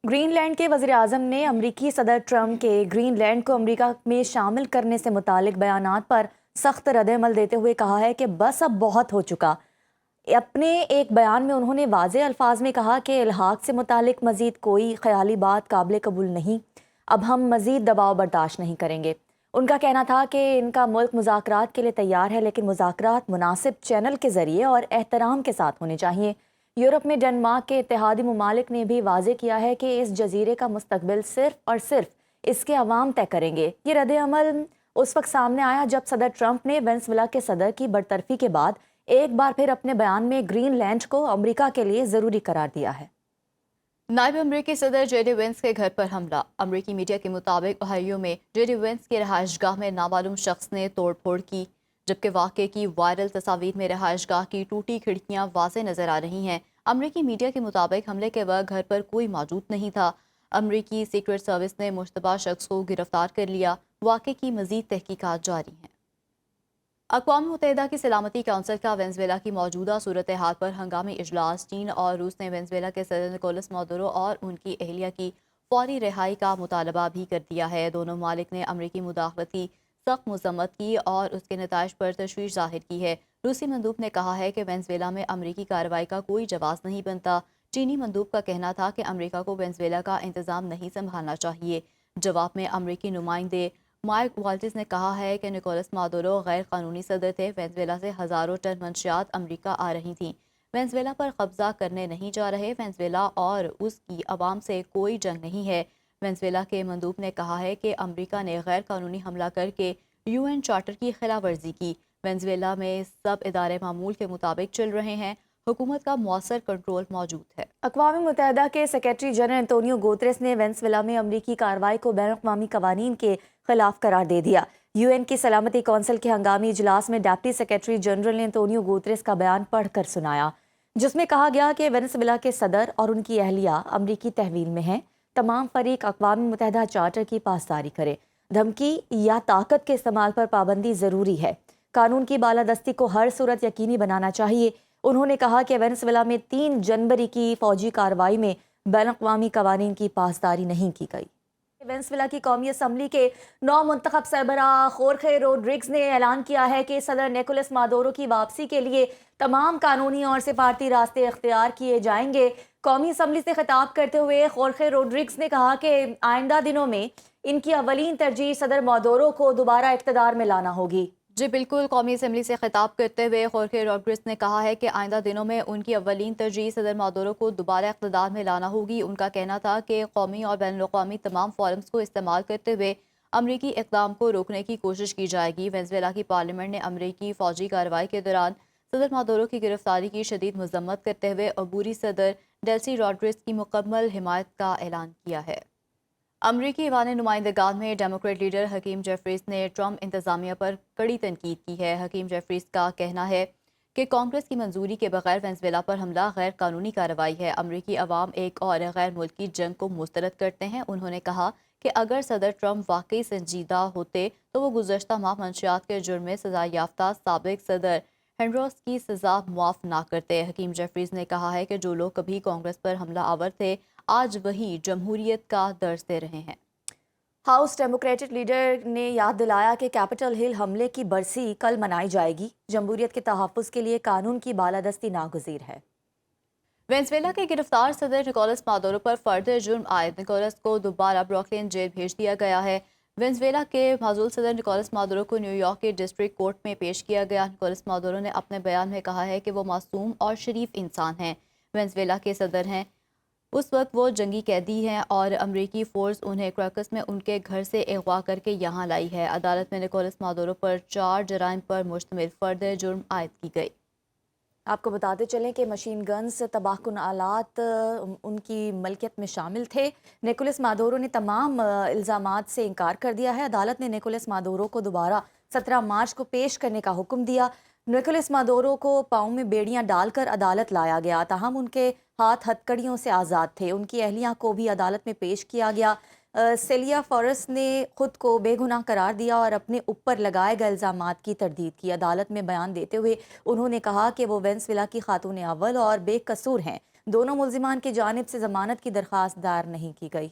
Green land کے وزیر اعظم نے امریکی صدر ٹرمپ کے گرین لینڈ کو امریکہ میں شامل کرنے سے متعلق بیانات پر سخت رد عمل دیتے ہوئے کہا ہے کہ بس اب بہت ہو چکا۔ اپنے ایک بیان میں انہوں نے واضح الفاظ میں کہا کہ الحاق سے متعلق مزید کوئی خیالی بات قابل قبول نہیں، اب ہم مزید دباؤ برداشت نہیں کریں گے۔ ان کا کہنا تھا کہ ان کا ملک مذاکرات کے لیے تیار ہے، لیکن مذاکرات مناسب چینل کے ذریعے اور احترام کے ساتھ ہونے چاہیے۔ یورپ میں ڈنمارک کے اتحادی ممالک نے بھی واضح کیا ہے کہ اس جزیرے کا مستقبل صرف اور صرف اس کے عوام طے کریں گے۔ یہ رد عمل اس وقت سامنے آیا جب صدر ٹرمپ نے وینزویلا کے صدر کی برطرفی کے بعد ایک بار پھر اپنے بیان میں گرین لینڈ کو امریکہ کے لیے ضروری قرار دیا ہے۔ نائب امریکی صدر جے ڈی وینس کے گھر پر حملہ۔ امریکی میڈیا کے مطابق اوہیو میں جے ڈی وینس کی رہائش گاہ میں نامعلوم شخص نے توڑ پھوڑ کی، جبکہ واقعے کی وائرل تصاویر میں رہائش گاہ کی ٹوٹی کھڑکیاں واضح نظر آ رہی ہیں۔ امریکی میڈیا کے مطابق حملے کے وقت گھر پر کوئی موجود نہیں تھا۔ امریکی سیکرٹ سروس نے مشتبہ شخص کو گرفتار کر لیا۔ واقعے کی مزید تحقیقات جاری ہیں۔ اقوام متحدہ کی سلامتی کونسل کا وینزویلا کی موجودہ صورتحال پر ہنگامی اجلاس۔ چین اور روس نے وینزویلا کے صدر نکولس مادورو اور ان کی اہلیہ کی فوری رہائی کا مطالبہ بھی کر دیا ہے۔ دونوں ممالک نے امریکی مداخلت کی سخت مذمت کی اور اس کے نتائج پر تشویش ظاہر کی ہے۔ روسی مندوب نے کہا ہے کہ وینزویلا میں امریکی کارروائی کا کوئی جواز نہیں بنتا۔ چینی مندوب کا کہنا تھا کہ امریکہ کو وینزویلا کا انتظام نہیں سنبھالنا چاہیے۔ جواب میں امریکی نمائندے مائک والٹز نے کہا ہے کہ نکولس مادورو غیر قانونی صدر تھے۔ وینزویلا سے ہزاروں ٹن منشیات امریکہ آ رہی تھیں۔ وینزویلا پر قبضہ کرنے نہیں جا رہے۔ وینزویلا اور اس کی عوام سے کوئی جنگ نہیں ہے۔ وینزویلا کے مندوب نے کہا ہے کہ امریکہ نے غیر قانونی حملہ کر کے UN چارٹر کی خلاف ورزی کی۔ وینزویلا میں سب ادارے معمول کے مطابق چل رہے ہیں۔ حکومت کا مؤثر کنٹرول موجود ہے۔ اقوام متحدہ کے سیکریٹری جنرل انتونیو گوتریس نے وینزویلا میں امریکی کارروائی کو بین الاقوامی قوانین کے خلاف قرار دے دیا۔ UN کی سلامتی کونسل کے ہنگامی اجلاس میں ڈپٹی سیکریٹری جنرل نے انتونیو گوتریس کا بیان پڑھ کر سنایا، جس میں کہا گیا کہ وینزویلا کے صدر اور ان کی اہلیہ امریکی تحویل میں ہیں۔ تمام فریق اقوام متحدہ چارٹر کی پاسداری کرے۔ دھمکی یا طاقت کے استعمال پر پابندی ضروری ہے۔ قانون کی بالادستی کو ہر صورت یقینی بنانا چاہیے۔ انہوں نے کہا کہ وینزویلا میں 3 جنوری کی فوجی کارروائی میں بین الاقوامی قوانین کی پاسداری نہیں کی گئی۔ وینزویلا کی قومی اسمبلی کے نو منتخب سربراہ خورخے روڈریگز نے اعلان کیا ہے کہ صدر نکولس مادورو کی واپسی کے لیے تمام قانونی اور سفارتی راستے اختیار کیے جائیں گے۔ قومی اسمبلی سے خطاب کرتے ہوئے خورخے روڈریگز نے کہا کہ آئندہ دنوں میں ان کی اولین ترجیح صدر مادورو کو دوبارہ اقتدار میں لانا ہوگی۔ جی بالکل، قومی اسمبلی سے خطاب کرتے ہوئے خورخے روڈریگز نے کہا ہے کہ آئندہ دنوں میں ان کی اولین ترجیح صدر مادورو کو دوبارہ اقتدار میں لانا ہوگی۔ ان کا کہنا تھا کہ قومی اور بین الاقوامی تمام فورمز کو استعمال کرتے ہوئے امریکی اقدام کو روکنے کی کوشش کی جائے گی۔ وینزویلا کی پارلیمنٹ نے امریکی فوجی کارروائی کے دوران صدر مادورو کی گرفتاری کی شدید مذمت کرتے ہوئے عبوری صدر ڈیلسی روڈریگز کی مکمل حمایت کا اعلان کیا ہے۔ امریکی ایوان نمائندگان میں ڈیموکریٹ لیڈر حکیم جیفریز نے ٹرمپ انتظامیہ پر کڑی تنقید کی ہے۔ حکیم جیفریز کا کہنا ہے کہ کانگریس کی منظوری کے بغیر وینزویلا پر حملہ غیر قانونی کارروائی ہے۔ امریکی عوام ایک اور غیر ملکی جنگ کو مسترد کرتے ہیں۔ انہوں نے کہا کہ اگر صدر ٹرمپ واقعی سنجیدہ ہوتے تو وہ گزشتہ ماہ منشیات کے جرم میں سزا یافتہ سابق صدر ہنڈروس کی سزا معاف نہ کرتے۔ حکیم جیفریز نے کہا ہے کہ جو لوگ کبھی کانگریس پر حملہ آور تھے آج وہی جمہوریت کا درس دے رہے ہیں۔ ہاؤس ڈیموکریٹک لیڈر نے یاد دلایا کہ کیپٹل ہل حملے کی برسی کل منائی جائے گی۔ جمہوریت کے تحفظ کے لیے قانون کی بالادستی ناگزیر ہے۔ وینزویلا کے گرفتار صدر نکولس مادورو پر فرد جرم عائد نکولس کو دوبارہ بروکلین جیل بھیج دیا گیا ہے۔ وینزویلا کے معزول صدر نکولس مادورو کو نیو یارک کے ڈسٹرکٹ کورٹ میں پیش کیا گیا۔ نکولس مادورو نے اپنے بیان میں کہا ہے کہ وہ معصوم اور شریف انسان ہیں۔ وینزویلا کے صدر ہیں، اس وقت وہ جنگی قیدی ہیں اور امریکی فورس انہیں کراکس میں ان کے گھر سے اغوا کر کے یہاں لائی ہے۔ عدالت میں نکولس مادورو پر 4 جرائم پر مشتمل فرد جرم عائد کی گئی۔ آپ کو بتاتے چلیں کہ مشین گنز، تباہ کن آلات ان کی ملکیت میں شامل تھے۔ نکولس مادورو نے تمام الزامات سے انکار کر دیا ہے۔ عدالت نے نکولس مادورو کو دوبارہ 17 مارچ کو پیش کرنے کا حکم دیا۔ نکولس مادورو کو پاؤں میں بیڑیاں ڈال کر عدالت لایا گیا، تاہم ان کے ہاتھ ہتھکڑیوں سے آزاد تھے۔ ان کی اہلیہ کو بھی عدالت میں پیش کیا گیا۔ سیلیا فورس نے خود کو بے گناہ قرار دیا اور اپنے اوپر لگائے گئے الزامات کی تردید کی۔ عدالت میں بیان دیتے ہوئے انہوں نے کہا کہ وہ وینزویلا کی خاتون اول اور بے قصور ہیں۔ دونوں ملزمان کی جانب سے ضمانت کی درخواست دائر نہیں کی گئی۔